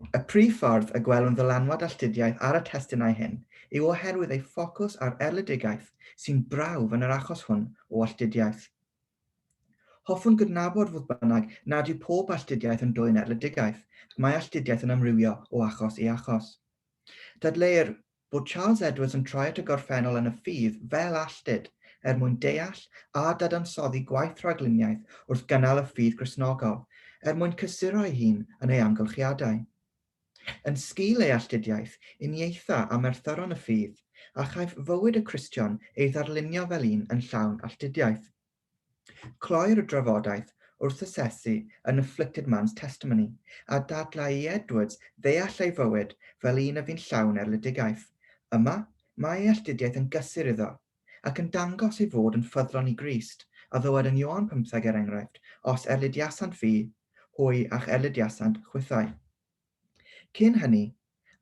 Y prif ffordd y gwelwn ddylanwad alltudiaeth ar y testunau hyn yw oherwydd ei ffocws ar erledigaeth sy'n brawf yn yr achos hwn o alltudiaeth. Hoffwn gydnabod fodd bynnag nad yw pob alltudiaeth yn dwyn erledigaeth, mae alltudiaeth yn amrywio o achos i achos. Dadleuir bod Charles Edwards yn troi at y gorffennol yn y ffydd fel alltud mwyn deall a dadansoddi gwaith rhagluniaeth wrth gynnal y ffydd Gristnogol, mwyn cysuro ei hun yn ei amgylchiadau. Yn sgil ei alltudiaeth, uniaetha am erthyron y ffydd, a chaiff fywyd y Cristion ei ddarlunio fel un yn llawn alltudiaeth. Cloi'r drafodaeth wrth asesu yn Afflicted Man's Testimony, a dadlau i Edwards ddeall ei fywyd fel un y fi'n llawn erledigaeth. Yma, mae ei alltudiaeth yn gysur iddo, ac yn dangos ei fod yn ffyddlon i Grist, a ddywed yn Ioan 15 enghraifft, os erlidiasant fi, hwy a'ch erlidiasant chwythau. Cyn hynny,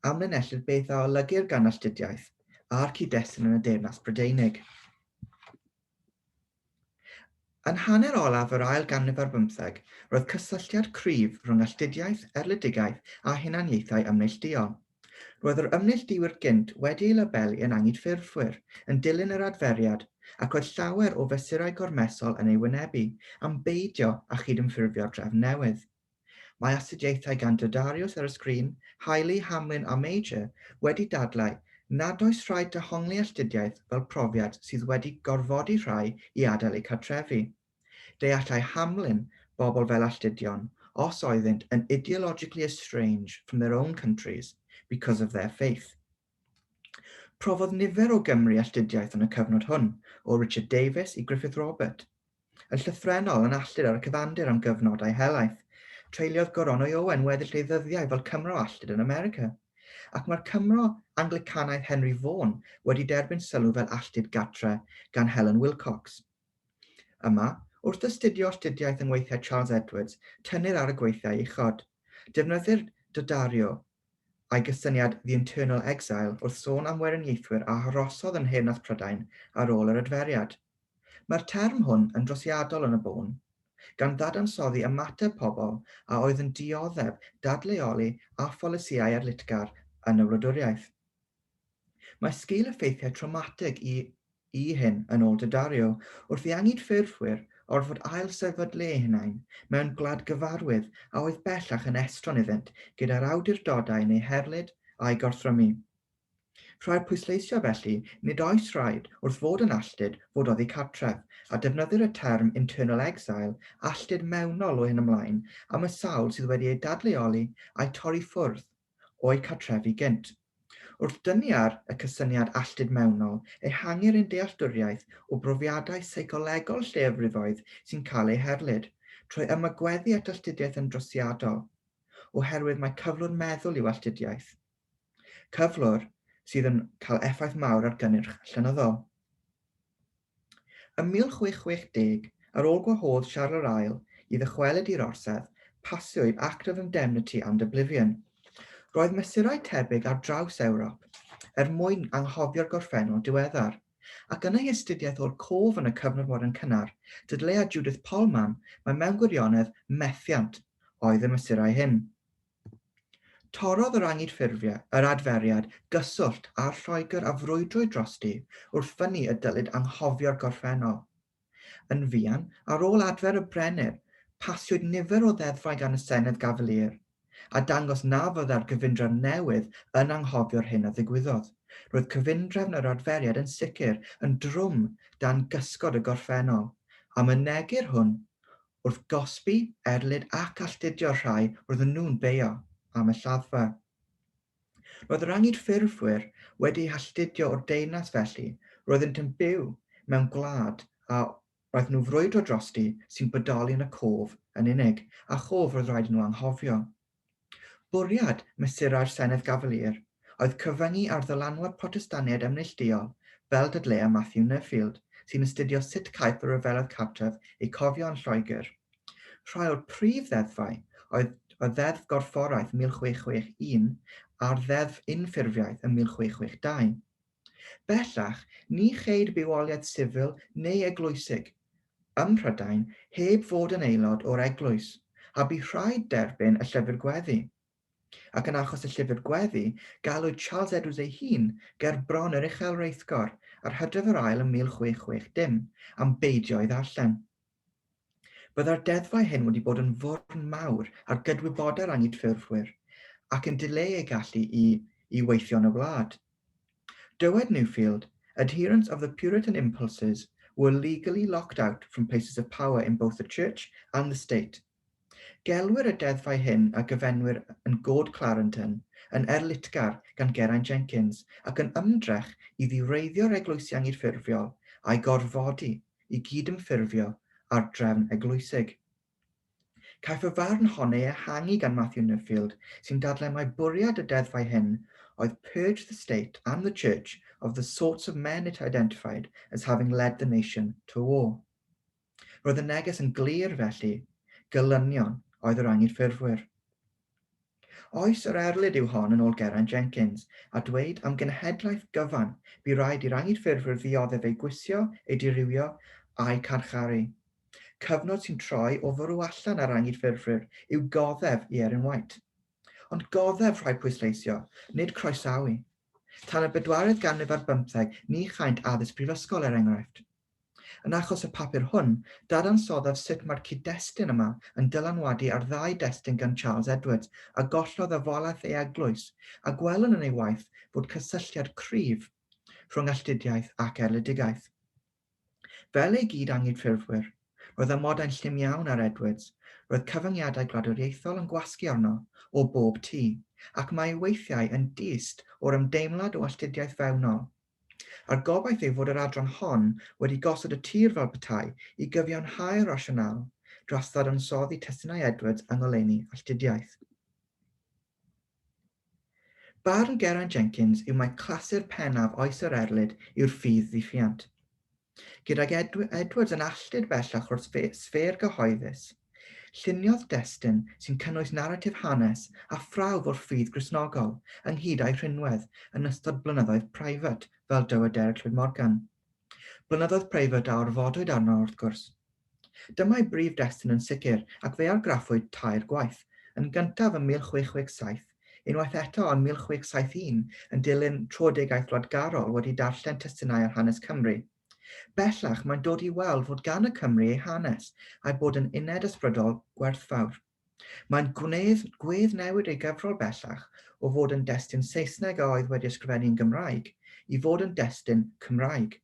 amlinellid beth a olygu'r gan alltudiaeth a'r cyd-destun yn y Deyrnas Brydeinig. Yn hanner olaf yr ail ganrif ar 15, roedd cysylltiad cryf rhwng alltudiaeth, erledigaeth a hunaniaethau ymneilltuol. Roedd yr ymneilltuwyr gynt wedi ei labelu yn angydffurfwyr, yn dilyn yr adferiad, ac roedd llawer o fesurau gormesol yn ei wynebu am beidio a chydymffurfio drefn newydd. Mae astudiaethau gan Dodarius ar y sgrin, Hailey, Hamlin a Major wedi dadlau nad oes rhaid dehongli alltudiaeth fel profiad sydd wedi gorfodi rhai i adael eu cartrefi. Deallai Hamlin bobl fel alltudion os oeddynt yn ideologically estranged from their own countries because of their faith. Profodd nifer o Gymru alltudiaeth yn y cyfnod hwn, o Richard Davies i Griffith Robert. Yn llythrenol yn alltud ar y cyfandir am gyfnodau helaeth, treuliodd Goron o Owen weddill ei ddyddiau fel Cymro alltud yn America, ac mae'r Cymro Anglicanaidd Henry Vaughan wedi derbyn sylw fel alltud gatre gan Helen Wilcox. Yma, wrth astudio alltudiaeth yng ngweithiau Charles Edwards, tynnu'r ar y gweithiau uchod. Defnyddir Dodario a'i gysyniad The Internal Exile wrth sôn am weriniaethwyr a harosodd yn Nheyrnas Prydain ar ôl yr adferiad. Mae'r term hwn yn drosiadol yn y bôn, gan ddadansoddi ymateb pobl a oedd yn dioddef dadleoli a pholisiau erlitgar yn y wladwriaeth. Mae sgil effeithiau traumatig i hyn yn ôl Dodario wrth i angydffurfwyr orfod ail-sefydlu eu hunain mewn gwlad gyfarwydd a oedd bellach yn estron iddynt gyda'r awdurdodau neu herlyd a'i gorthrymu. Rhaid pwysleisio felly nid oes rhaid wrth fod yn alltud fod oddi cartref a defnyddir y term internal exile alltud mewnol o hyn ymlaen am y sawl sydd wedi ei dadleoli a'i torri ffwrdd o'i cartrefi gynt. Wrth dynnu ar y cysyniad alltud mewnol, ehangir ein dealltwriaeth o brofiadau seicolegol llefrifoedd sy'n cael eu herlyd, trwy ymagweddu at alltudiaeth yn drosiadol, oherwydd mae cyflwr meddwl yw alltudiaeth. Cyflwr sydd yn cael effaith mawr ar gynnyrch llenyddol. Ym 1660, ar ôl gwahodd Charles yr Ail i ddychwelyd i'r orsedd, pasiwyd Act of Indemnity and Oblivion. Roedd mesurau tebyg ar draws Ewrop mwyn anghofio'r gorffennol diweddar, ac yn ei astudiaeth o'r cof yn y cyfnod modern cynnar, dydleu a Judith Polman mae mewn gwirionedd methiant oedd y mesurau hyn. Torodd yr adferiad gyswllt a'r Lloegr a frwydrwy drosti wrth fyny y dylid anghofio'r gorffennol. Yn fuan, ar ôl adfer y Brenin, pasiwyd nifer o ddeddfau gan y Senedd Gafelier, a dangos na fyddai'r gyfundrefn newydd yn anghofio'r hyn a ddigwyddodd. Roedd cyfundrefn yr adferiad yn sicr yn drwm dan gysgod y gorffennol, a mynegir hwn wrth gosbi, erlyd ac alltudio rhai roedden nhw'n beio am y lladdfa. Roedd yr angydffurfwyr wedi halltudio o'r deyrnas felly, roeddent yn byw mewn gwlad a roedd nhw frwydro drosti sy'n bodoli yn y cof yn unig, a chof roedd rhaid nhw anghofio. Bwriad mesurau'r Senedd Gafelier oedd cyfyngu ar ddylanwad protestaniaid ymneilltuol fel dadleu Matthew Nuffield, sy'n astudio sut caiff y ryfelodd cartref eu cofio yn Lloegr. Rhai o'r prif ddeddfau oedd ddeddf gorfforaeth 1661 a'r ddeddf unffurfiaeth yn 1662. Bellach, ni cheir bywoliaeth sifil neu eglwysig ym Mhrydain heb fod yn aelod o'r eglwys, a bu rhaid derbyn y llyfr gweddi. ac yn achos y llyfr gweddi, galwyd Charles Edwards ei hun ger bron yr uchelreithgor ar Hydref yr Ail ym 1660 am beidio ei ddarllen. Byddai'r deddfau hyn wedi bod yn fwrn mawr ar gydwybodaeth angydffurfwyr ac yn dileu ei gallu i weithio yn y wlad. Dywed Newfield, adherents of the Puritan impulses were legally locked out from places of power in both the church and the state. Gelwir y deddfau hyn a gyfenwyr yn God Clarendon, yn erlitgar gan Geraint Jenkins ac yn ymdrech i ddiwreiddio'r eglwysi angydffurfiol a'i gorfodi i gydymffurfio ar drefn eglwysig. Caiff y farn honni ehangu gan Matthew Newfield sy'n dadlau mai bwriad y deddfau hyn oedd purge the state and the church of the sorts of men it identified as having led the nation to war. Roedd y neges yn glir felly, gylynion oedd yr angydffurfwyr. Oes yr erlid yw hon yn ôl Geraint Jenkins a dweud am genhedlaeth gyfan bu rhaid i'r angydffurfwyr ddioddef ei gwisio, ei dirywio a'i carcharu. Cyfnod sy'n troi o fwrw allan ar angydffurfwyr yw goddef i Erin White. Ond goddef rhaid pwysleisio, nid croesawu. Tan y 4edd ganrif ar 15, ni chaint addysg prifysgol enghraifft. Yn achos y papur hwn, dadansoddaf sut mae'r cyd-destun yma yn dylanwadu ar 2 destun gan Charles Edwards a gollodd y folaeth ei eglwys a gwelwn yn ei waith fod cysylltiad cryf rhwng alltudiaeth ac erledigaeth. Fel ei gyd angydffurfwyr, roedd amodau'n llym iawn ar Edwards, roedd cyfyngiadau gwladwriaethol yn gwasgu arno o bob tŷ, ac mae weithiau yn dyst o'r ymdeimlad o alltudiaeth fewnol. A'r gobaith yw fod yr adran hon wedi gosod y tir fel petai i gyfiawnhau'r rasional dros ddadansoddi testunau Edwards yng ngoleuni alltudiaeth. Barn Geraint Jenkins yw mai clasur pennaf oes yr erlid yw'r ffydd ddiffiant. Gydag Edwards yn alltud bellach o'r sffer gyhoeddus, lluniodd destun sy'n cynnwys naratif hanes a phrawf o'r ffydd Gristnogol ynghyd â'i rhinwedd yn ystod blynyddoedd preifat fel dywed Derek Llwyd Morgan. Blynyddoedd preifat a orfodwyd arno wrth gwrs. Dyma'i brif destun yn sicr ac fe argraffwyd 2 gwaith, yn gyntaf ym 1667, unwaith eto yn 1671 yn dilyn trodegaeth wladgarol wedi darllen testunau ar hanes Cymru. Bellach mae'n dod i weld fod gan y Cymru ei hanes a'i bod yn uned ysbrydol gwerthfawr. Mae'n gwedd newid ei gyfrol bellach o fod yn destun Saesneg a oedd wedi ysgrifennu yn Gymraeg i fod yn destun Cymraeg.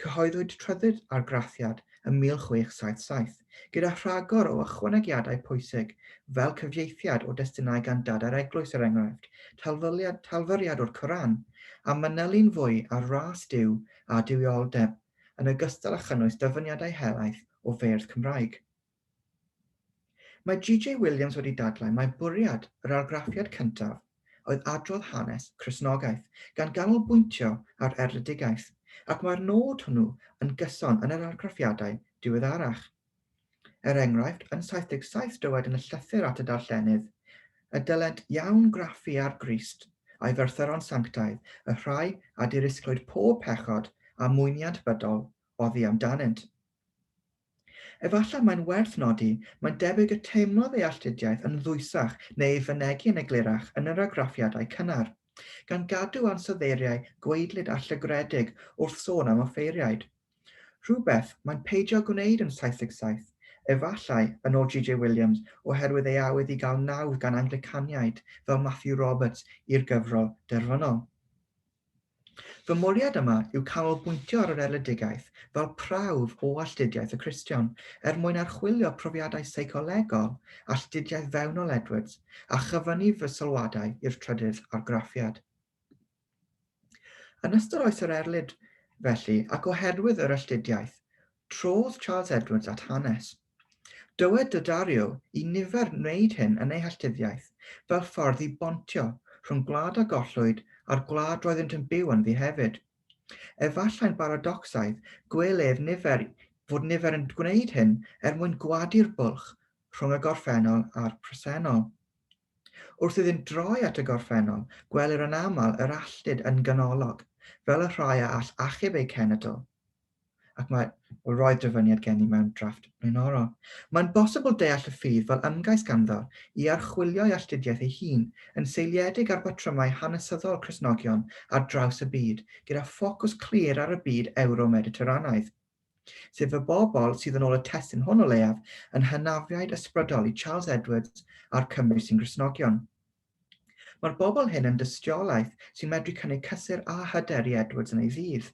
Cyhoeddwyd trydydd argraffiad ym 1677 gyda rhagor o ychwanegiadau pwysig fel cyfieithiad o destunau gan dadau'r eglwys er enghraifft, talfyriad o'r Coran a manylu'n fwy ar ras Duw a dywioldeb yn ogystal â chynnwys dyfyniadau helaeth o feirdd Cymraeg. Mae G.J. Williams wedi dadlau mai bwriad yr argraffiad cyntaf oedd adrodd hanes Cristnogaeth gan ganolbwyntio ar erledigaeth ac mae'r nod hwnnw yn gyson yn yr argraffiadau diweddarach. Er enghraifft, yn 77 dywed yn y llythyr at y darllenydd, y dylent iawn graffu ar Grist a'i ferthyron sanctaidd, y rhai a dirisglwyd pob pechod a mwyniad bydol oddi amdanynt. Efallai mae'n werth nodi, mae'n debyg y teimlodd ei alltudiaeth yn ddwysach neu ei fynegu yn eglurach yn yr argraffiadau cynnar, gan gadw ansoddeiriau gweidlyd a llygredeg wrth sôn am offeiriaid. Rhywbeth mae'n peidio gwneud yn 77, efallai yn ôl G.J. Williams oherwydd ei awydd i gael nawdd gan Anglicaniaid fel Matthew Roberts i'r gyfrol derfynol. Fy mwriad yma yw canolbwyntio ar yr erledigaeth fel prawf o alltudiaeth y Cristion mwyn archwilio profiadau seicolegol alltudiaeth fewnol Edwards a chyfynnu fy sylwadau i'r trydydd argraffiad. Yn ystod oes yr erlid felly ac oherwydd yr alltudiaeth, trodd Charles Edwards at hanes. Dywed Dario i nifer wneud hyn yn ei alltudiaeth fel ffordd i bontio rhwng gwlad a gollwyd a'r gwlad roeddent yn byw ynddi hefyd. Efallai'n baradocsaidd gwelef fod nifer yn gwneud hyn mwyn gwadu'r bwlch rhwng y gorffennol a'r presennol. Wrth iddynt droi at y gorffennol, gwelir yn aml yr alltud yn ganolog, fel y rhai a all achub eu cenedl, ac mae roedd dyfyniad gen i mewn drafft blaenorol. Mae'n bosibl deall y ffydd fel ymgais ganddo i archwilio'i alltudiaeth ei hun yn seiliedig ar batrymau hanesyddol Cristnogion ar draws y byd, gyda ffocws clir ar y byd Ewro-Mediterranaidd, sef y bobl sydd yn ôl y testun hwn o leiaf yn hynafiaid ysbrydol i Charles Edwards a'r Cymru sy'n Gristnogion. Mae'r bobl hyn yn dystiolaeth sy'n medru cynnig cysur a hyder i Edwards yn ei ddydd.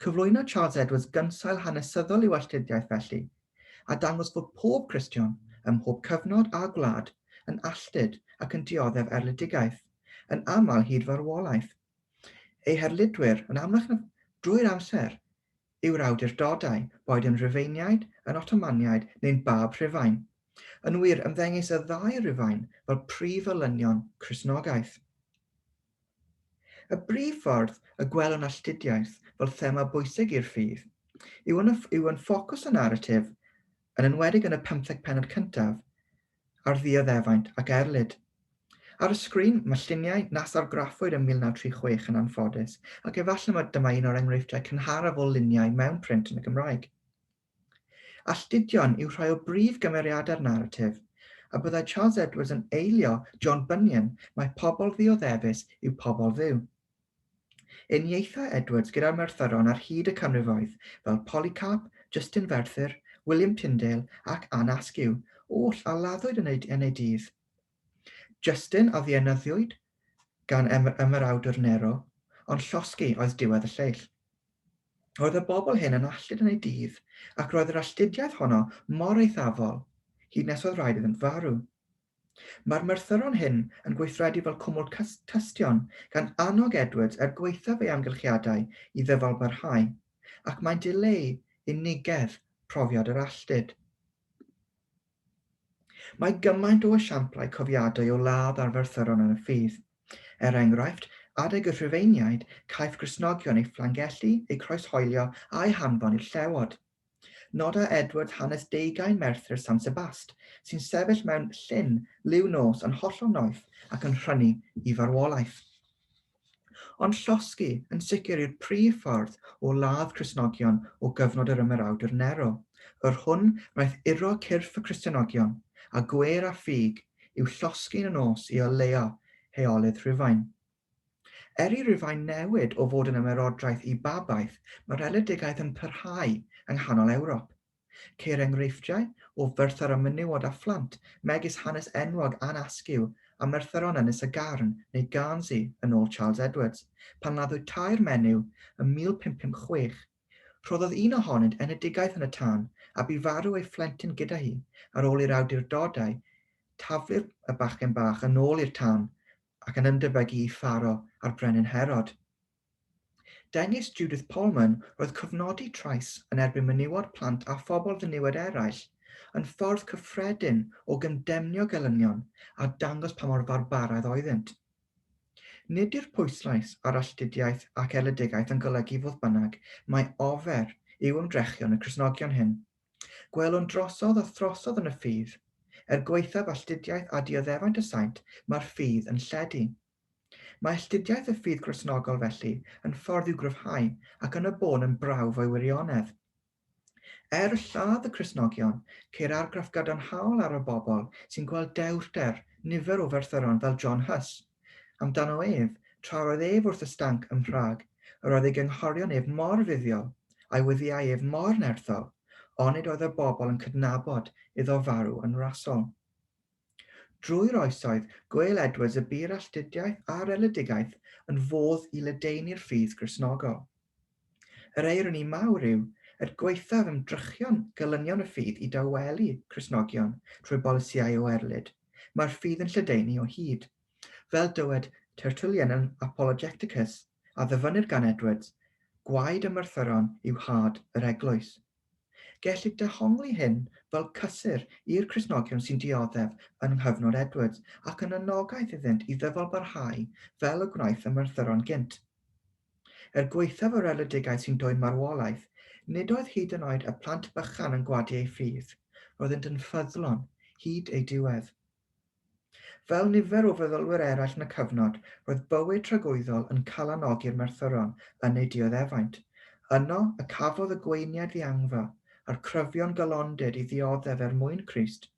Cyflwyno Charles Edwards gynsail hanesyddol i'w alltudiaeth felly, a dangos fod pob Cristion, ym mhob cyfnod a gwlad, yn alltud ac yn dioddef erledigaeth, yn aml hyd farwolaeth. Ei herludwyr yn amlach drwy'r amser yw'r awdurdodau, boed yn Rufeiniaid, yn Ottomaniaid neu'n Bab Rhufain. Yn wir, ymddengys y ddau Rhufain fel prif olynion Cristnogaeth. Y brif ffordd y gwelwn alltudiaeth fel thema bwysig i'r ffydd yw yn ffocws y narratif, yn enwedig yn y 15 pennod cyntaf, ar ddioddefaint ac erlyd. Ar y sgrin, mae lluniau nas argraffwyd yn 1936 yn anffodus, ac efallai dyma un o'r enghreifftiau cynharaf o luniau mewn print yn y Gymraeg. Alltudion yw rhai o brif gymeriadau'r narratif, a byddai Charles Edwards yn eilio John Bunyan mae pobl ddioddefus yw pobl dduw. Uniaetha Edwards gyda'r Merthyron ar hyd y canrifoedd fel Polycarp, Justin Ferthyr, William Tyndale ac Anne Askew, oll a laddwyd yn ei dydd. Justin a ddienyddiwyd gan ymyrawdwr Nero, ond llosgi oedd diwedd y lleill. Roedd y bobl hyn yn alltud yn ei dydd, ac roedd yr alltudiaeth honno mor eithafol, hyd nes oedd rhaid iddynt farw. Mae'r Merthyron hyn yn gweithredu fel cwmwl tystion gan annog Edwards gweithaf ei amgylchiadau i ddyfalbarhau, ac mae'n dileu unigedd profiad yr alltud. Mae gymaint o esiamplau cofiadau o ladd ar Merthyron yn y ffydd. Enghraifft, adeg y Rhufeiniaid, caiff Gristnogion eu fflangellu, eu croeshoelio a'i hanfon i'r llewod. Noda Edward hanes 20 Merthyr San Sebast, sy'n sefyll mewn llyn liw nos yn hollol noeth ac yn rhynnu i farwolaeth. Ond llosgi yn sicr yw'r prif ffordd o ladd Cristnogion o gyfnod yr ymyrawdwr Nero. Yr hwn wnaeth uro cyrff y Cristnogion, a gwer a ffug yw llosgi'n y nos i oleuo heolydd Rhufain. I Rhufain newid o fod yn ymerodraeth i babaeth, mae'r erledigaeth yn parhau yng nghanol Ewrop. Ceir enghreifftiau o Ferthyr a menywod a phlant megis hanes enwog Anne Askew a Merthyron Ynys y Garn neu Guernsey yn ôl Charles Edwards, pan laddwyd tair menyw ym 1556. Rhoddodd un ohonynt enedigaeth yn y tân a bu farw ei phlentyn gyda hi ar ôl i'r awdurdodau taflu'r y bachgen bach yn ôl i'r tân ac yn ymdebegu i pharo ar brenin Herod. Dengys Judith Pullman roedd cyfnodi trais yn erbyn menywod plant a phobl ddiniwed eraill yn ffordd cyffredin o gymdemnio gelynion a dangos pa mor barbaraidd oeddynt. Nid yw'r pwyslais ar alltudiaeth ac erledigaeth yn golygu fodd bynnag mae ofer yw ymdrechion y Cristnogion hyn. Gwelwn drosodd a throsodd yn y ffydd, gweithaf alltudiaeth a dioddefaint y saint, mae'r ffydd yn lledu. Mae alltudiaeth y ffydd Gristnogol felly yn ffordd i'w gryfhau ac yn y bôn yn brawf o'i wirionedd. Lladd y Cristnogion, ceir argraff gadarnhaol ar y bobl sy'n gweld dewrder nifer o Ferthyron fel John Huss. Amdano ef, tra roedd ef wrth y stanc ym Mhrag, roedd ei gynghorion ef mor fuddiol a'i wyddiau ef mor nerthol, ond nid oedd y bobl yn cydnabod iddo farw yn rasol. Drwy'r oesoedd, gwel Edwards y bu'r alltudiaeth a'r erledigaeth yn fodd i ledaenu'r ffydd Gristnogol. Yr eironi mawr yw gweithaf ymdrychion gelynion y ffydd i dawelu Cristnogion trwy bolisïau o erlyd. Mae'r ffydd yn lledaenu o hyd. Fel dywed Tertullian yn Apologeticus a ddyfynir gan Edwards, gwaed y Merthyron yw had yr eglwys. Gellir dehongli hyn fel cysur i'r Cristnogion sy'n dioddef yn nghyfnod Edwards ac yn anogaeth iddynt i ddyfalbarhau fel y gwnaeth y Merthyron gynt. Gweithaf yr erledigaeth sy'n dwyn marwolaeth, nid oedd hyd yn oed y plant bychan yn gwadu ei ffydd, roeddent yn ffyddlon hyd ei diwedd. Fel nifer o feddylwyr eraill yn y cyfnod, roedd bywyd tragwyddol yn cael anogi'r Merthyron yn ei dioddefaint, Yno y cafodd y gweiniad ddiangfa a'r cryfion galondid I ddioddef mwyn Crist,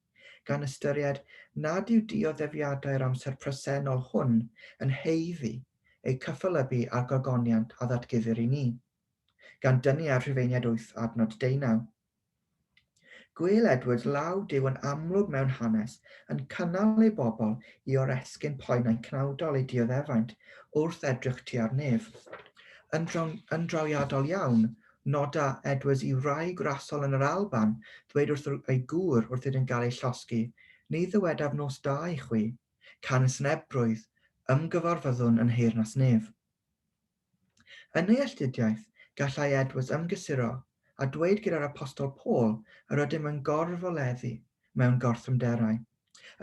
gan ystyried nad yw dioddefiadau'r amser presennol hwn yn heiddi eu cyffelybu a'r gogoniant a ddatguddir I ni, gan dynnu ar Rhufeiniad 8 adnod 19. Gwel Edwards law Duw yn amlwg mewn hanes yn cynnal ei bobl I oresgyn poenau cnawdol eu dioddefaint wrth edrych tua'r nef. Yn drawiadol iawn, noda Edwards I wraig rasol yn yr Alban ddweud wrth ei gŵr wrth iddy'n cael ei llosgi, ni ddywedaf nos da I chwi, canesnebrwydd, ymgyfarfyddwn yn heyrnas nef. Yn ei alltudiaeth, gallai Edwards ymgysuro a dweud gyda'r apostol Paul yr ydym yn gorfoleddu mewn gorthymderau.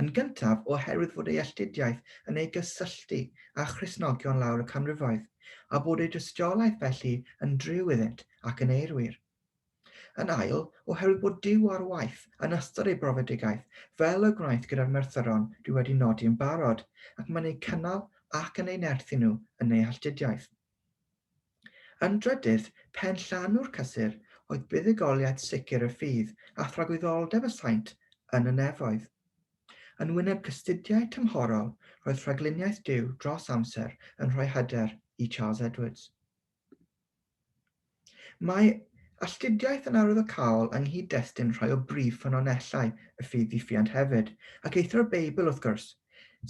Yn gyntaf, oherwydd fod ei alltudiaeth yn ei gysylltu â Christnogion lawr y canrifoedd, a bod ei dystiolaeth felly yn driw iddynt ac yn eirwyr. Yn ail, oherwydd bod Duw ar waith yn ystod ei brofedigaeth, fel y gwnaeth gyda'r merthyron dwi wedi nodi yn barod, ac mae'n ei cynnal ac yn ei nerthu nhw yn ei alltudiaeth. Yn drydydd, pen llanw'r cysur oedd buddugoliaeth sicr y ffydd a thragwyddoldeb y saint yn y nefoedd. Yn wyneb cystudiau tymhorol, roedd rhagluniaeth Duw dros amser yn rhoi hyder I Charles Edwards. Mae alltudiaeth yn arwyddocaol yng nghyd-destun rhai o brif ffynonellau y ffydd ddiffynt hefyd, ac eithro'r Beibl wrth gwrs,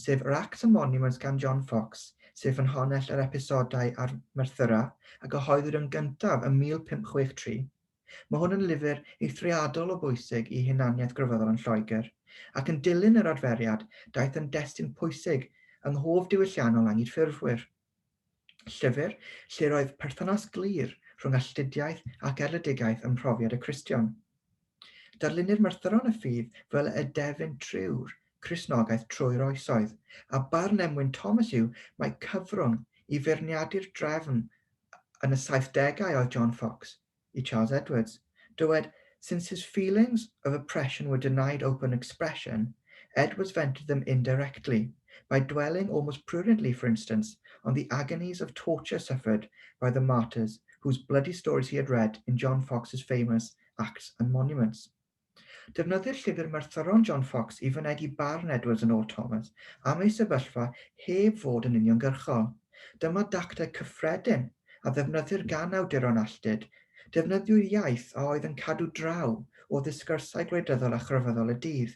sef yr Acts and Monuments gan John Fox, sef yn honell yr episodau ar Merthyra a gyhoeddwyd yn gyntaf ym 1563. Mae hwn yn lyfr eithriadol o bwysig I hunaniaeth grefyddol yn Lloegr, ac yn dilyn yr adferiad daeth yn destun pwysig yng nghof diwylliannol angyd ffurfwyr. Llyfr lle roedd perthynas glir rhwng alltudiaeth ac erledigaeth yn profiad y Cristion. Darlunir Merthyron y ffydd fel y defyn trw'r Cristnogaeth trwy'r oesoedd, a barn emwyn Thomas yw mae cyfrwng I feirniadu'r drefn yn y 70au oedd John Fox I Charles Edwards, dywed, since his feelings of oppression were denied open expression, Edwards vented them indirectly, by dwelling almost prudently, for instance, on the agonies of torture suffered by the martyrs whose bloody stories he had read in John Fox's famous Acts and Monuments. Defnyddir llyfr Merthyron John Fox I fynegi barn Edwards yn ôl Thomas am ei sefyllfa heb fod yn uniongyrchol. Dyma dactau cyffredin a ddefnyddir gan awduron alltud, defnyddiwyd iaith a oedd yn cadw draw o ddisgyrsau gwleidyddol a chryfyddol y dydd.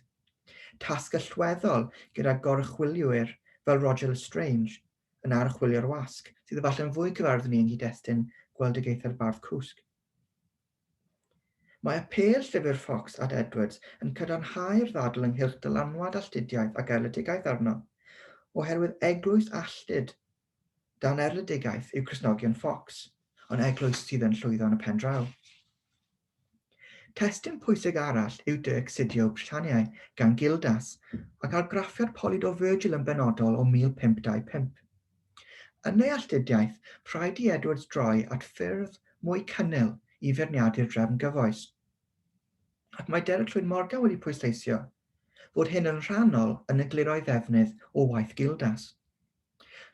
Tasg allweddol gyda gorchwiliwyr fel Roger Lestrange yn archwilio'r wasg, sydd efallai yn fwy cyfarwydd ni yng nghyd-destun gweledigaethau'r bardd cwsg. Mae apel llyfr Fox at Edwards yn cadarnhau'r ddadl ynghylch dylanwad alltudiaeth ac erledigaeth arno, oherwydd eglwys alltud dan erledigaeth yw Cristnogion Fox, ond eglwys sydd yn llwyddo yn y pen draw. Testun pwysig arall yw De Excidio Britanniae gan Gildas ac argraffiad Polyd o Virgil yn benodol o 1525. Yn ei alltudiaeth, rhaid I Edwards droi at ffyrdd mwy cynnil I feirniadu'r drefn gyfoes. Ac mae Derek Llwyd Morgan wedi pwysleisio fod hyn yn rhannol yn egluro'i ddefnydd o waith Gildas.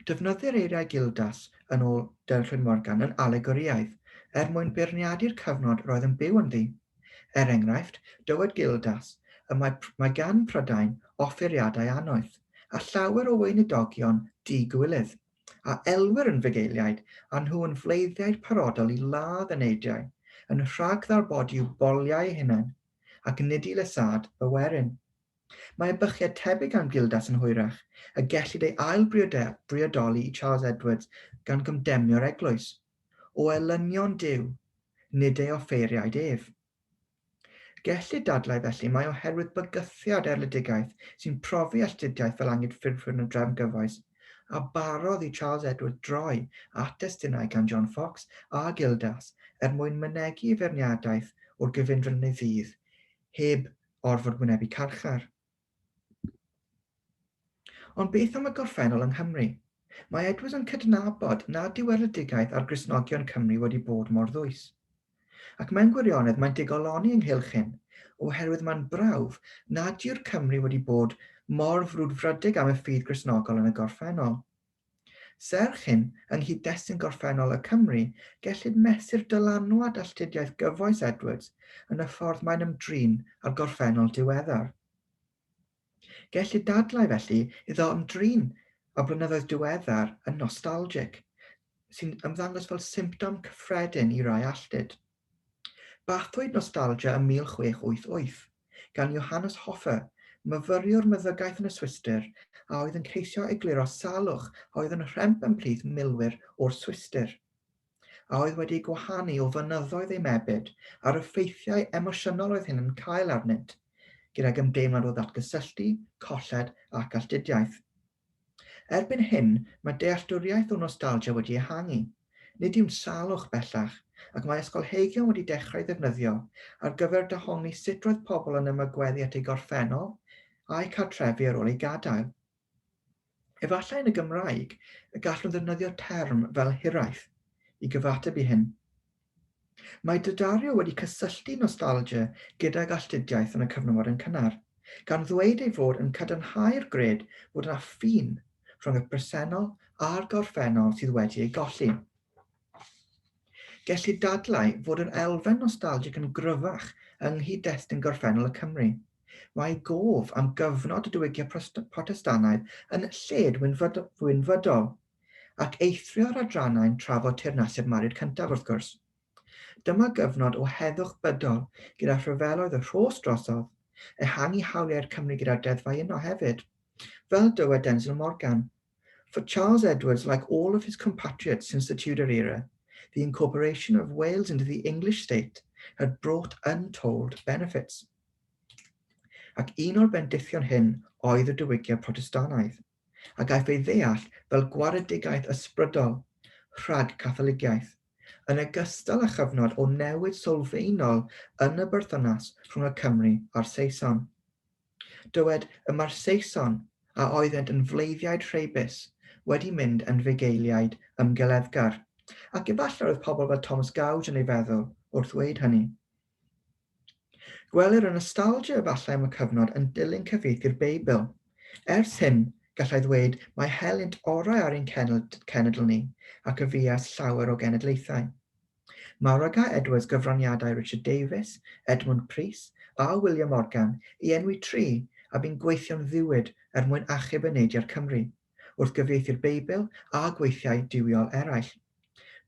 Defnyddir eiriau Gildas yn ôl Derek Llwyd Morgan yn allegoriaidd mwyn beirniadu'r cyfnod roedd yn byw ynddi. Enghraifft, dywed Gildas y mae gan Prydain offeriadau anoeth a llawer o weinidogion di-gwylydd, a elwyr yn fugeiliaid a nhw yn fleiddiaid parodol I ladd y neidiau, yn rhagddarbodi i'w boliau eu hunain, ac nid I lesad y werin. Mae bychiad tebyg am Gildas yn hwyrach, a gellid ei ail-briodoli I Charles Edwards gan gymdemio'r eglwys, o elynion Duw, nid ei offeiriaid ef. Gellir dadlau felly mae oherwydd bygythiad erledigaeth sy'n profi alltudiaeth fel angyd ffurfwyr yn y drefn gyfoes, a barodd I Charles Edwards droi at destunau gan John Fox a Gildas mwyn mynegu feirniadaeth o'r gyfundrefn ei ddydd, heb orfod wynebu carchar. Ond beth am y gorffennol yng Nghymru? Mae Edwards yn cydnabod nad yw erledigaeth a'r Gristnogion Cymru wedi bod mor ddwys. Ac mewn gwirionedd mae'n digoloni ynghylch hyn, oherwydd mae'n brawf nad yw'r Cymru wedi bod mor frwdfrydig am y ffydd Gristnogol yn y gorffennol. Serch hyn, yng nghyd-destun gorffennol y Cymru, gellid mesur dylanwad alltudiaeth gyfoes Edwards yn y ffordd mae'n ymdrin ar gorffennol diweddar. Gellid dadlau felly iddo ymdrin a blynyddoedd diweddar yn nostalgic, sy'n ymddangos fel symptom cyffredin i rai alltud. Bathwyd nostalgia ym 1688 gan Johannes Hofer, myfyriwr meddygaeth yn y Swistir, a oedd yn ceisio egluro salwch a oedd yn rhemp ymhlith milwyr o'r Swistir, a oedd wedi gwahanu o fynyddoedd ei mebyd a'r effeithiau emosiynol oedd hyn yn cael arnynt, gydag ymdeimlad o ddatgysylltu, colled ac alltudiaeth. Erbyn hyn, mae dealltwriaeth o nostalgia wedi ehangu, nid yw'n salwch bellach, ac mae ysgolheigion wedi dechrau ddefnyddio ar gyfer dehongli sut roedd pobl yn ymagweddu at ei gorffennol a'i cartrefi ar ôl ei gadael. Efallai yn y Gymraeg, y gallwn ddefnyddio term fel hiraeth i gyfateb i hyn. Mae Dydario wedi cysylltu nostalgia gydag alltudiaeth yn y cyfnod yn cynnar, gan ddweud ei fod yn cadarnhau'r gred bod yna ffin rhwng y bresennol a'r gorffennol sydd wedi ei golli. Gellir dadlau fod yr elfen nostalgic yn gryfach yng nghyd-destun gorffennol y Cymru. Mae gof am gyfnod y diwygiau Protestanaidd yn lled wynfydol, ac eithrio'r adrannau'n trafod teyrnasiad Mariad cyntaf wrth gwrs. Dyma gyfnod o heddwch bydol gyda rhyfeloedd y rhos drosodd, ehangu hawliau'r Cymru gyda'r deddfau yno hefyd, fel dywed Denzil Morgan. For Charles Edwards, like all of his compatriots since the Tudor era, the incorporation of Wales into the English state had brought untold benefits. Ac un o'r bendithion hyn oedd y diwygiau Protestanaidd, a gaiff ei ddeall fel gwaredigaeth ysbrydol, rhag Catholigiaeth, yn ogystal â chyfnod o newid sylfaenol yn y berthynas rhwng y Cymru a'r Saeson. Dywed y mae'r Saeson a oeddent yn fleiddiaid rheibus wedi mynd yn fugeiliaid ymgeleddgar, ac efallai roedd pobl fel Thomas Gouge yn ei feddwl wrth ddweud hynny. Gwelir y nostalgia efallai am y cyfnod yn dilyn cyfieithu'r Beibl. Ers hyn, gallai ddweud mae helynt orau ar ein cenedl ni ac y fuas llawer o genedlaethau. Mawrygau Edwards gyfraniadau Richard Davies, Edmund Pris a William Morgan i enwi tri a bu'n gweithio'n ddiwyd mwyn achub y neidiau'r Cymru, wrth gyfieithu'r Beibl a gweithiau diwiol eraill.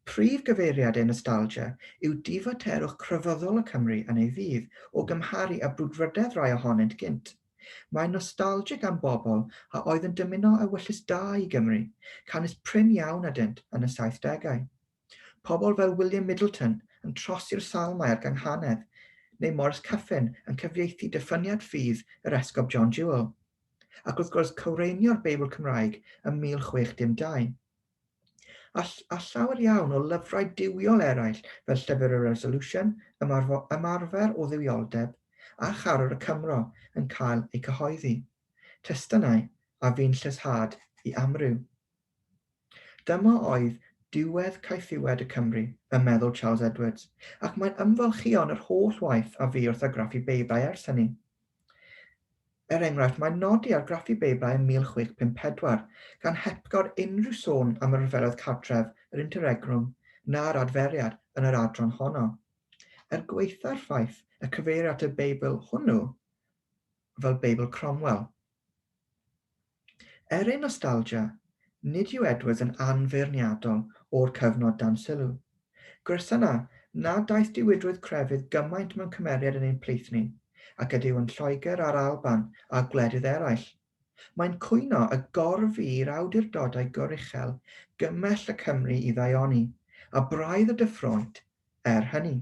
Prif gyfeiriadau nostalgia yw difaterwch crefyddol y Cymru yn ei ddydd o gymharu a brwdfrydedd rai ohonynt gynt. Mae'n nostalgic am bobl a oedd yn dymuno ewyllys da i Gymru, canis prin iawn ydynt yn y 70au. Pobl fel William Middleton yn trosi'r salmau ar ganghanedd, neu Morris Cuffin yn cyfieithu diffyniad ffydd yr esgob John Jewel, ac wrth gwrs cywreinio'r Beibl Cymraeg ym 1612. A llawer iawn o lyfrau diwiol eraill fel Llyfr y Resolution, Ymarfer o Ddywioldeb a Charwr y Cymro yn cael eu cyhoeddi. Testunau a fi'n llyshad i amryw. Dyma oedd diwedd caethiwed y Cymru, y meddwl Charles Edwards, ac mae'n ymfalchuon yr holl waith a fi wrth argraffu Beiblau ers hynny. Enghraifft, mae'n nodi ar graffu Beiblau yn 1654 gan hepgor unrhyw sôn am y ryfeloedd cartref, yr interregnwm, na'r adferiad yn yr adran honno. Gweitha'r ffaith y cyfeirio at y Beibl hwnnw fel Beibl Cromwell. Ei nostalgia, nid yw Edwards yn anfeirniadol o'r cyfnod dan sylw. Gwrs yna, nad daeth diwydrwydd crefydd gymaint mewn cymeriad yn ein plith ni, ac ydyw yn Lloegr a'r Alban a gwledydd eraill. Mae'n cwyno y gorf i'r awdurdodau goruchel gymell y Cymru i ddaioni, a braidd y dyffront hynny.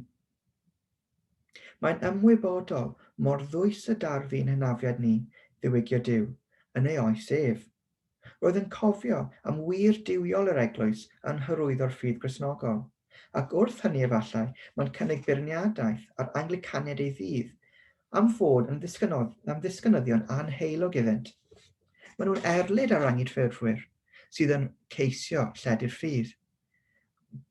Mae'n ymwybodol mor ddwys y darfu'n hynafiad ni, ddiwygio Duw, yn ei oes ef. Roedd yn cofio am wir diwiol yr eglwys yn hyrwyddo'r ffydd Gristnogol, ac wrth hynny efallai mae'n cynnig beirniadaeth ar Anglicaniad ei ddydd, am fod yn ddisgynyddion anheilog iddynt. Maen nhw'n erlyd ar angydffurfwyr sydd yn ceisio lledu'r ffydd.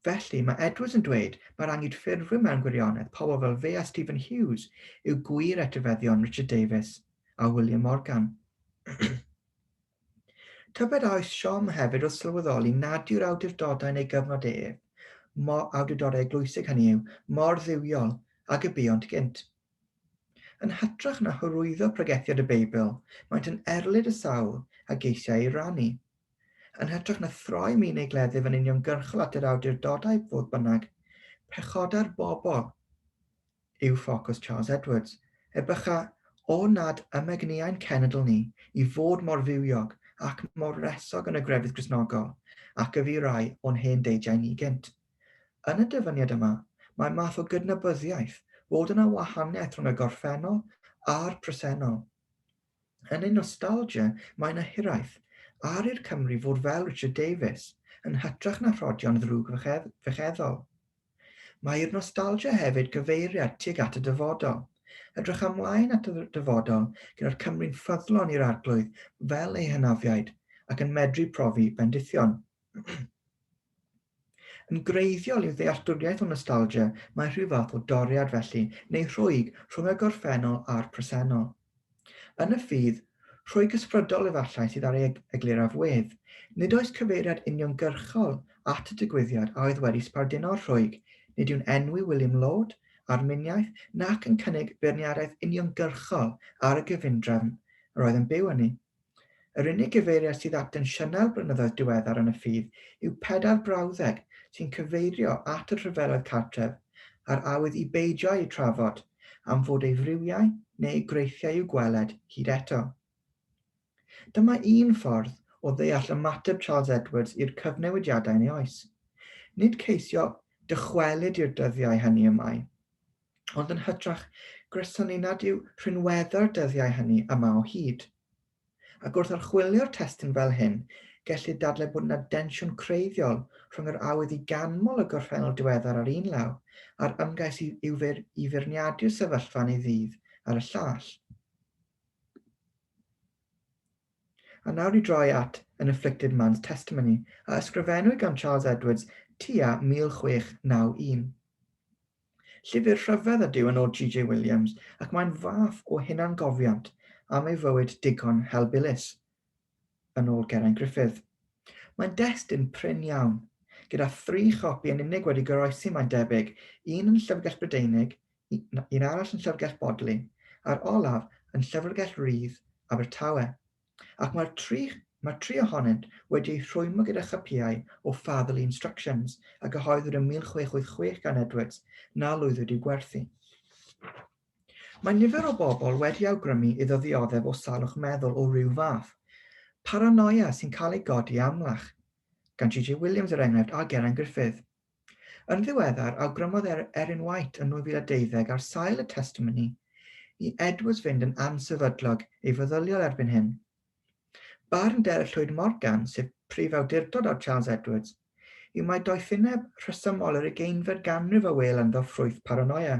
Felly mae Edwards yn dweud mae'r angydffurfwyr mewn gwirionedd, pobl fel fe a Stephen Hughes, yw gwir etifeddion Richard Davies a William Morgan. Tybed oes Siom hefyd wrth sylweddoli nad yw'r awdurdodau neu gyfnod ef, awdurdodau eglwysig hynny yw, mor dduwiol ag y buont gynt. Yn hytrach na hyrwyddo pregethiad y Beibl, maent yn erlid y sawl a geisiau ei rannu. Yn hytrach na throi min ei gleddyf yn uniongyrchol at yr awdurdodau fodd bynnag, pechoda'r bobl yw ffocws Charles Edwards, bycha o nad ymegniau'n cenedl ni i fod mor fywiog ac mor resog yn y grefydd Gristnogol, ac y fu rai o'n hen deidiau ni gynt. Yn y dyfyniad yma, mae math o gydnabyddiaeth fod yna wahaniaeth rhwng y gorffennol a'r presennol. Yn ei nostalgia, mae'n hiraeth ar i'r Cymru fod fel Richard Davies yn hytrach na rhodion ddrwg fecheddol. Mae'r nostalgia hefyd gyfeiriad tuag at y dyfodol, edrych ymlaen at y dyfodol gyda'r Cymru'n ffyddlon i'r arglwydd fel ei hynafiaid ac yn medru profi bendithion. Yn greiddiol i'w ddealltwriaeth o nostalgia, mae rhyw fath o doriad felly, neu rhwyg rhwng y gorffennol a'r presennol. Yn y ffydd, rhwyg ysbrydol efallai sydd ar ei egluraf wedd, nid oes cyfeiriad uniongyrchol at y digwyddiad a oedd wedi sbarduno'r rhwyg, nid yw'n enwi William Lord, arminiaeth, nac yn cynnig beirniadaeth uniongyrchol ar y gyfundrefn yr oedd yn byw yni. Yr unig gyfeiriad sydd at tensiynau'r blynyddoedd diweddar yn y ffydd yw 4 brawddeg sy'n cyfeirio at y rhyfeloedd cartref a'r awydd i beidio ei trafod am fod ei frywiau neu greithiau i'w gweled hyd eto. Dyma un ffordd o ddeall ymateb Charles Edwards i'r cyfnewidiadau yn ei oes. Nid ceisio dychwelyd i'r dyddiau hynny ymai, ond yn hytrach gresynu nad yw rhinweddau'r dyddiau hynny yma o hyd. Ac wrth archwilio'r testun fel hyn, gellir dadlau bod yna densiwn creiddiol rhwng yr awydd i ganmol y gorffennol diweddar ar un law a'r ymgais i feirniadu'r sefyllfa'n ei ddydd ar y llall. A nawr i droi at An Afflicted Man's Testimony, a ysgrifennwyd gan Charles Edwards tua 1691. Llyfr rhyfedd ydyw yn ôl G.J. Williams ac mae'n fath o hunangofiant am ei fywyd digon helbulus yn ôl Geraint Griffith. Mae'n destun prin iawn, gyda 3 chopi yn unig wedi goroesi mae'n debyg, un yn llyfrgell Brydeinig, un arall yn llyfrgell Bodli, a'r olaf yn llyfrgell Rydd Abertawe. Ac mae'r tri ohonynt wedi eu rhwymo gyda chypiau o Fatherly Instructions a gyhoeddwyd yn 1686 gan Edwards, na lwyddwyd i'w gwerthu. Mae nifer o bobl wedi awgrymu iddo ddioddef o salwch meddwl o ryw fath, paranoia sy'n cael ei godi amlach, gan G.J. Williams yr enghraifft a Geraint Griffith. Yn ddiweddar, awgrymodd Erin White yn 2012 ar sail y testimony i Edwards fynd yn ansefydlog ei feddyliol erbyn hyn. Barn Derek Llwyd Morgan, sef prif awdurdod o'r Charles Edwards, yw mae doethineb rhesymol yr 20fed ganrif a wel ynddo ffrwyth paranoia.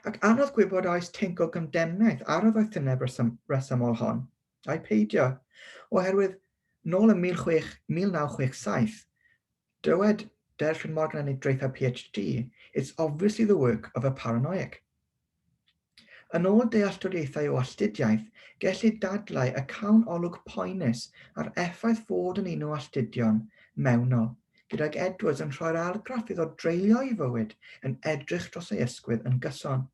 Ac anodd gwybod oes teink o gymdemniaeth ar y doethineb rhesymol hon, a'i peidio, oherwydd nôl yn 1967, dywed Derek Llwyd Morgan yn ei dreithio PhD, it's obviously the work of a paranoiac. Yn ôl dealltwriaethau o alltudiaeth, gellir dadlau y cawn olwg poenus ar effaith fod yn un o alltudion mewnol, gydag Edwards yn rhoi'r argraff iddo dreulio ei fywyd yn edrych dros ei ysgwydd yn gyson.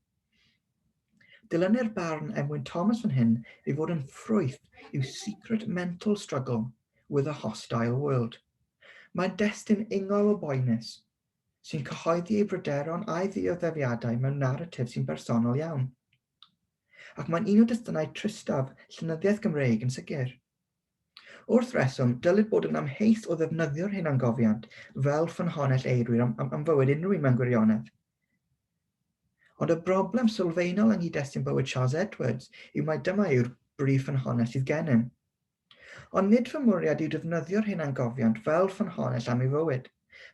Dilynir barn Emwyn Thomas fan hyn ei fod yn ffrwyth yw secret mental struggle with a hostile world. Mae'n destun ungol o boenus sy'n cyhoeddi ei bryderon a'i ddioddefiadau mewn narratif sy'n bersonol iawn. Ac mae'n un o destunau tristaf llenyddiaeth Gymreig yn sicr. Wrth reswm, dylid bod yn amheus o ddefnyddio'r hunangofiant fel ffynhonnell eirwyr am fywyd unrhyw un mewn gwirionedd. Ond y broblem sylfaenol yng nghyd-destun bywyd Charles Edwards yw mai dyma yw'r brif ffynhonnell sydd gennym. Ond nid fy mwriad yw defnyddio'r hunangofiant fel ffynhonnell am ei fywyd,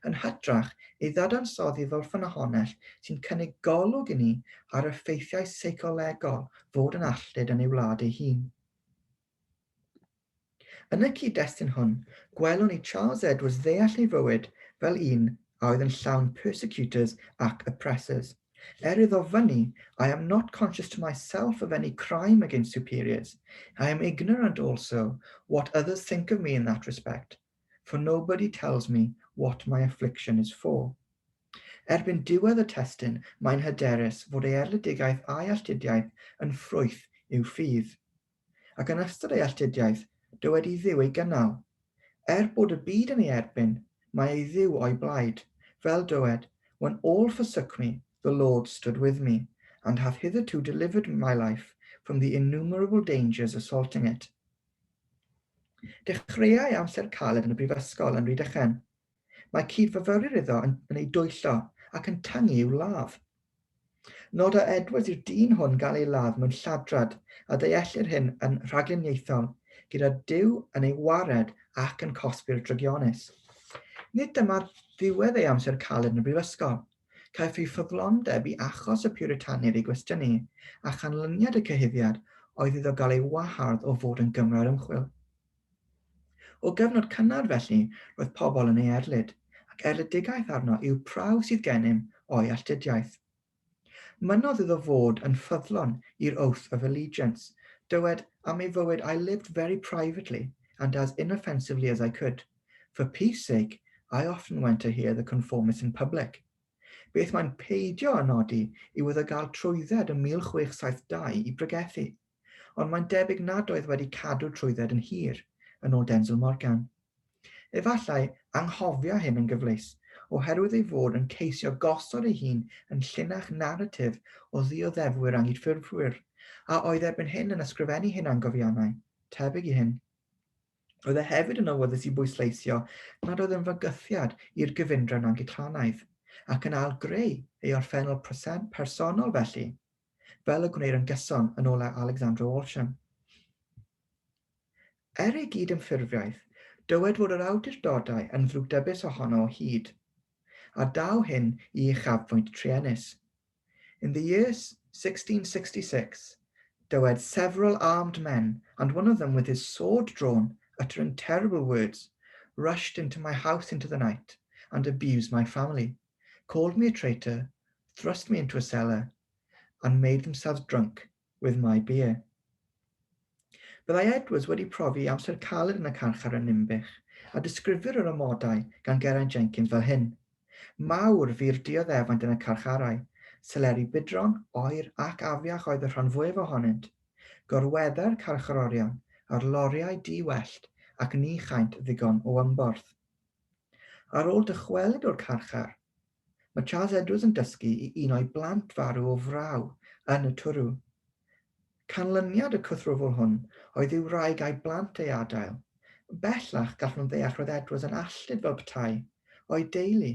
yn hytrach ei ddadansoddi fel ffynhonnell sy'n cynnig golwg i ni ar effeithiau seicolegol fod yn alltud yn ei wlad ei hun. Yn y cyd-destun hwn, gwelwn ni Charles Edwards ddeall ei fywyd fel un a oedd yn llawn persecutors ac oppressors, Iddo fyny, I am not conscious to myself of any crime against superiors. I am ignorant also what others think of me in that respect, for nobody tells me what my affliction is for. Erbyn diwedd y testun, mae'n hyderus fod ei erledigaeth a'i alltudiaeth yn ffrwyth i'w ffydd. Ac yn ystod ei alltudiaeth, dywed I Dduw ei gynnal. Bod y byd yn ei erbyn, mae ei Dduw o'i blaid. Fel dywed, when all forsook me, the Lord stood with me, and hath hitherto delivered my life from the innumerable dangers assaulting it. Dechreuai amser caled yn y Prifysgol yn Rhydychen. Mae cydfyfyrir iddo yn ei dwyllo ac yn tangu i'w ladd. Nod a Edwards i'r dyn hwn gael ei ladd mewn lladrad a deellir hyn yn rhagluniaethol, gyda Duw yn ei wared ac yn cosbi'r drygionus. Nid dyma'r ddiwedd ei amser caled yn y Brifysgol. Caiff ei ffyddlondeb I achos y Puritanwyr ei gwestiynu, a chanlyniad y cyhuddiad oedd iddo gael ei wahardd o fod yn Gymraeg ymchwil. O gyfnod cynnar felly, roedd pobl yn ei erlid, ac erledigaeth arno yw praw sydd gennym o'i alltudiaeth. Mynodd iddo fod yn ffyddlon i'r oath of allegiance. Dywed am ei fywyd, I lived very privately and as inoffensively as I could. For peace sake, I often went to hear the conformists in public. Beth mae'n peidio a nodi yw iddo gael trwydded ym 1672 I bregethu, ond mae'n debyg nad oedd wedi cadw trwydded yn hir yn ôl Denzil Morgan. Efallai anghofio hyn yn gyfleus, oherwydd ei fod yn ceisio gosod ei hun yn llinach narratif o ddioddefwyr angydffurfwyr, a oedd erbyn hyn yn ysgrifennu hunangofiannau, tebyg I hyn. Oedd e hefyd yn awyddus I bwysleisio nad oedd yn fygythiad i'r gyfundrefn angliclanaidd, ac yn ailgreu ei orffennol personol felly, fel y gwneir yn gyson yn ôl Alexander Walsham. Ei gyd-ymffurfiaeth, dywed fod yr awdurdodau yn ddrwgdybus ohono o hyd, a daw hyn I uchafbwynt truenus. In the year 1666, dywed several armed men, and one of them with his sword drawn, uttering terrible words, rushed into my house into the night, and abused my family, called me a traitor, thrust me into a cellar, and made themselves drunk with my beer. Byddai Edwards wedi profi amser caled yn y carchar yn Nimbych, a disgrifir yr amodau gan Geraint Jenkins fel hyn. Mawr fy'r dioddefaint yn y carcharau, seleri bydron, oer ac afiach oedd y rhan fwyaf ohonynt, gorwedda'r carcharorion a'r loriau di-wellt ac ni chaint ddigon o ymborth. Ar ôl dychwelyd o'r carchar, mae Charles Edwards yn dysgu I un o'i blant farw o fraw yn y twrw. Canlyniad y cwthrwfl hwn oedd i'w wraig a'i blant ei adael. Bellach gall nhw'n ddeall roedd Edwards yn alltud fel petai o'i deulu.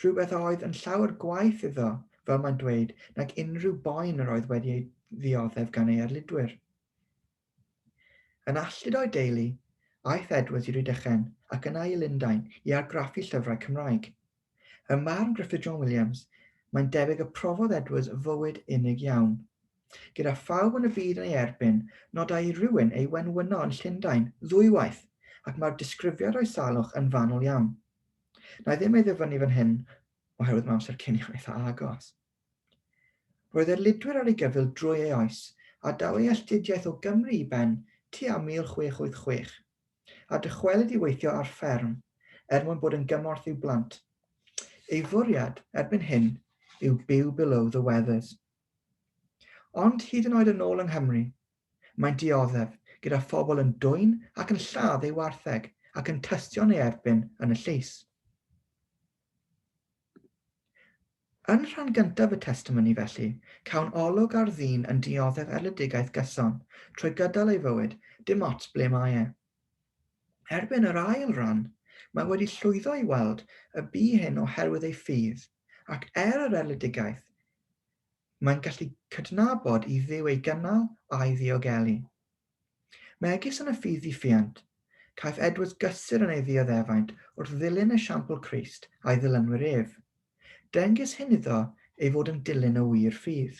Rhywbeth oedd yn llawer gwaith iddo, fel mae'n dweud, nag unrhyw boen yr oedd wedi ei ddioddef gan ei erludwyr. Yn alltud o'i deulu, aeth Edwards I Rhydychen ac yna I Lundain I argraffu llyfrau Cymraeg. Ym marn Griffith John Williams, mae'n debyg y profodd Edwards fywyd unig iawn. Gyda phawb yn y byd yn ei erbyn, nodau rhywun ei wenwyno yn Llundain ddwywaith, ac mae'r disgrifiad o'i salwch yn fanwl iawn. Na I ddim ei ddyfynu fan hyn, oherwydd mae amser cinio eitha agos. Roedd erludwyr ar ei gyfyl drwy ei oes, a daw ei alltudiaeth o Gymru I ben tua 1686, a dychwelyd I weithio ar fferm, mwyn bod yn gymorth i'w blant. Ei fwriad erbyn hyn yw byw below the weathers. Ond hyd yn oed yn ôl yng Nghymru, mae'n dioddef gyda phobl yn dwyn ac yn lladd ei wartheg ac yn tystion ei erbyn yn y llys. Yn rhan gyntaf y testimoni felly, cawn olwg ar ddyn yn dioddef erledigaeth gyson trwy gydol ei fywyd, dim ots ble mae e. Erbyn yr ail ran, mae wedi llwyddo I weld y bu hyn oherwydd ei ffydd, ac yr erledigaeth, mae'n gallu cydnabod I Dduw ei gynnal a'i ddiogelu. Megis yn y ffydd ddiffynt, caiff Edwards gysur yn ei ddioddefaint wrth ddilyn y siampl Crist a'i ddilynwyr ef. Dengys hyn iddo ei fod yn dilyn y wir ffydd.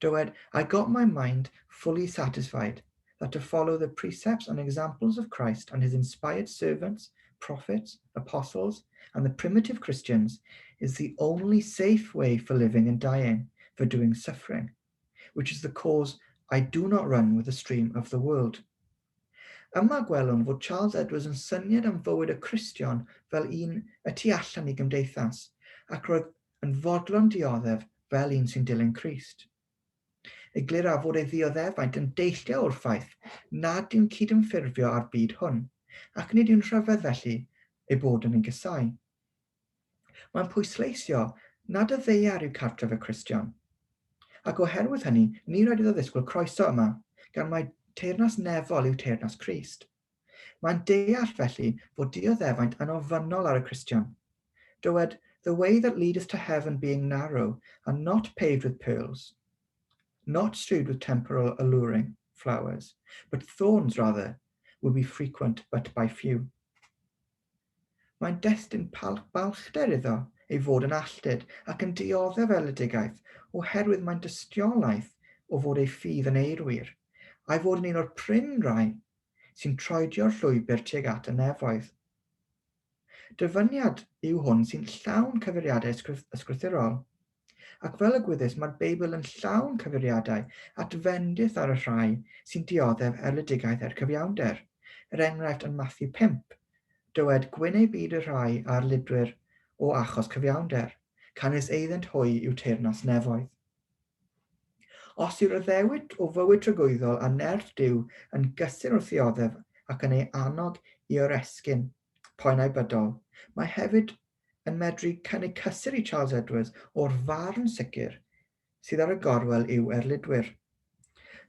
Dywed, I got my mind fully satisfied that to follow the precepts and examples of Christ and his inspired servants, prophets, apostles, and the primitive Christians is the only safe way for living and dying, for doing suffering, which is the cause I do not run with the stream of the world. Yma gwelwn fod Charles Edwards yn syniad am fywyd y Cristion fel un y tu allan i gymdeithas, ac roedd yn fodlon dioddef fel un sy'n dilyn Crist. Eglura fod ei ddioddefaint yn deillio o'r ffaith nad yw'n cydymffurfio â'r byd hwn, ac nid yw'n rhyfedd felly ei bod yn ei gysau. Mae'n pwysleisio nad y ddeiar yw cartref y Cristion, ac oherwydd hynny ni rhaid iddo ddisgwyl croeso yma, gan mai teyrnas nefol yw teyrnas Crist. Mae'n deall felly fod dioddefaint yn ofynnol ar y Cristion. Dywed, the way that leadeth to heaven being narrow and not paved with pearls, not strewed with temporal alluring flowers, but thorns rather, will be frequent but by few. Mae'n destun balchder iddo ei fod yn alltud ac yn dioddef erledigaeth oherwydd mae'n dystiolaeth o fod ei ffydd yn eirwyr, a'i fod yn un o'r prin rai sy'n troedio'r llwybr tuag at y nefoedd. Dyfyniad yw hwn sy'n llawn cyfeiriadau ysgrythurol, ac fel y gwyddys mae'r Beibl yn llawn cyfeiriadau at fendith ar y rhai sy'n dioddef erledigaeth cyfiawnder. Enghraifft yn Matthew 5, dywed gwyn ei byd y rhai a'r lidwyr o achos cyfiawnder, canis eiddent hwy yw teyrnas nefoedd. Os yw'r addewid o fywyd tragwyddol a nerth Duw yn gysur wrth ddioddef ac yn ei annog i oresgyn poenau bydol, mae hefyd yn medru cynnig cysur i Charles Edwards o'r farn sicr sydd ar y gorwel yw erlidwyr.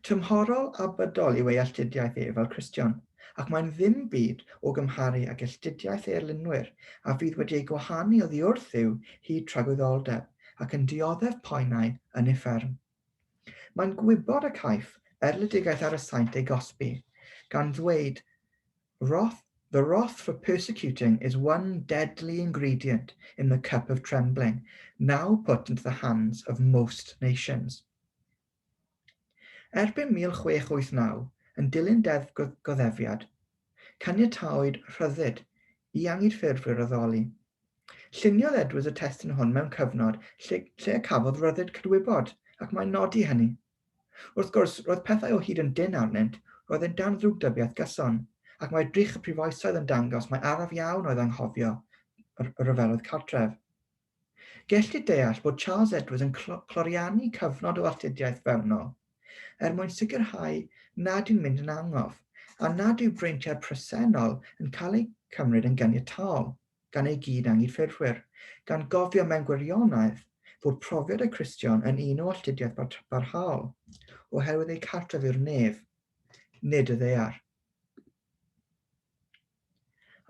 Tymhorol a bydol yw ei alltudiaeth fel Cristion, ac mae'n ddim byd o gymharu ag alltudiaeth erlunwyr a fydd wedi ei gwahanu oddi wrth yw hyd tragwyddoldeb ac yn dioddef poenau yn ei fferm. Mae'n gwybod y caiff erledigaeth ar y saint ei gosbi, gan ddweud, the wrath for persecuting is one deadly ingredient in the cup of trembling, now put into the hands of most nations. Erbyn 1689, yn dilyn deddf goddeffiad, caniatawyd rhyddid i angydffurfwyr addoli. Lluniodd Edwards y testun hwn mewn cyfnod lle cafodd ryddid cydwybod, ac mae'n nodi hynny. Wrth gwrs, roedd pethau o hyd yn dyn arnynt, roedd e'n dan ddrwgdybiaeth gyson, ac mae drych y prifoesoedd yn dangos mae araf iawn oedd anghofio y ryfeloedd cartref. Gellir deall bod Charles Edwards yn cloriannu cyfnod o alltudiaeth fewnol, mwyn sicrhau nad yw'n mynd yn angof, a nad yw breintiau presennol yn cael eu cymryd yn ganiataol gan ei gyd angydffurfwyr, gan gofio mewn gwirionedd fod profiad y Cristion yn un o alltudiaeth barhaol, oherwydd ei cartref yw'r nef, nid y ddeiar.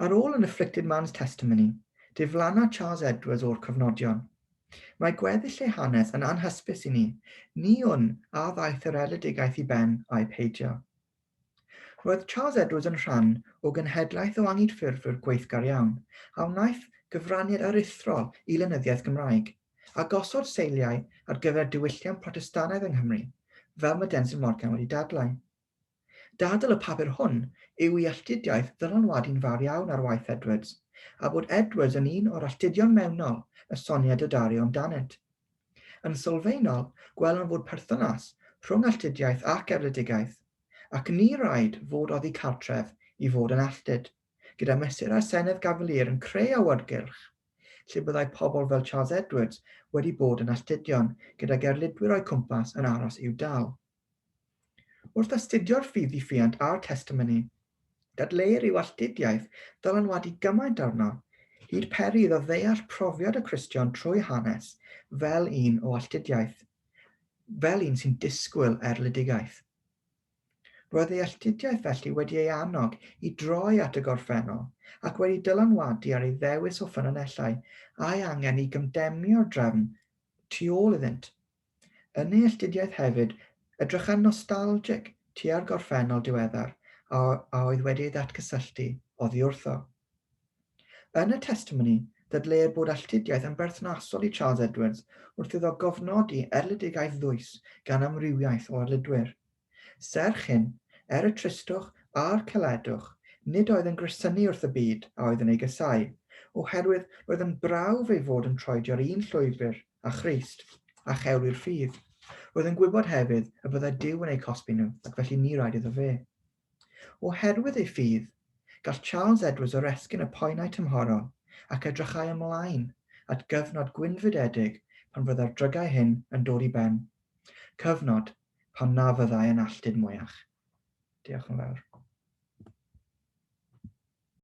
Ar ôl yn Afflicted Man's Testimony, diflanna Charles Edwards o'r cyfnodion. Mae gweddill ei hanes yn anhysbys i ni hwn a ddaeth yr erledigaeth i ben a'i peidio. Roedd Charles Edwards yn rhan o genhedlaeth o angydffurfwyr gweithgar iawn, a wnaeth gyfraniad aruthrol i lenyddiaeth Gymraeg, a gosod seiliau ar gyfer diwylliant Protestanaidd yng Nghymru, fel mae Denson Morgan wedi dadlau. Dadl y papur hwn yw i alltudiaeth ddylanwadu'n fawr iawn ar waith Edwards, a bod Edwards yn un o'r alltudion mewnol y soniad o dario amdanynt. Yn sylfaenol, gwelwn fod perthynas rhwng alltudiaeth ac erledigaeth, ac ni rhaid fod oddi cartref i fod yn alltud, gyda mesur a senedd Gafalier yn creu awyrgylch, lle byddai pobl fel Charles Edwards wedi bod yn alltudion gyda gerlidwyr o'i cwmpas yn aros i'w dal. Wrth astudio'r ffydd i ffiant a'r testimony, dadleir yw alltudiaeth dylanwadu gymaint arno, hyd peri iddo ddeall profiad y Cristion trwy hanes fel un o alltudiaeth, fel un sy'n disgwyl erledigaeth. Roedd ei alltudiaeth felly wedi ei annog i droi at y gorffennol ac wedi dylanwadu ar ei ddewis o ffynonellau a'i angen i gymdemio'r drefn tu ôl iddynt. Yn ei alltudiaeth hefyd, edrychant nostalgic tua'r gorffennol diweddar a oedd wedi ei ddatgysylltu oddi wrtho. Yn y testimony, dadleir bod alltudiaeth yn berthnasol i Charles Edwards wrth iddo gofnodi erledigaeth ddwys gan amrywiaeth o erlidwyr. Serch hyn, y tristwch a'r celedwch, Nid oedd yn grysynu wrth y byd a oedd yn ei gysau, oherwydd roedd yn brawf ei fod yn troedio'r un llwybr â Christ a chewri'r ffydd. Roedd yn gwybod hefyd y byddai Duw yn eu cosbi nhw, ac felly ni raid iddo fe. Oherwydd ei ffydd, gall Charles Edwards oresgyn y poenau tymhorol ac edrychau ymlaen at gyfnod gwynfydedig pan fyddai'r drygau hyn yn dod i ben. Cyfnod pan na fyddai yn alltud mwyach. Diolch yn fawr.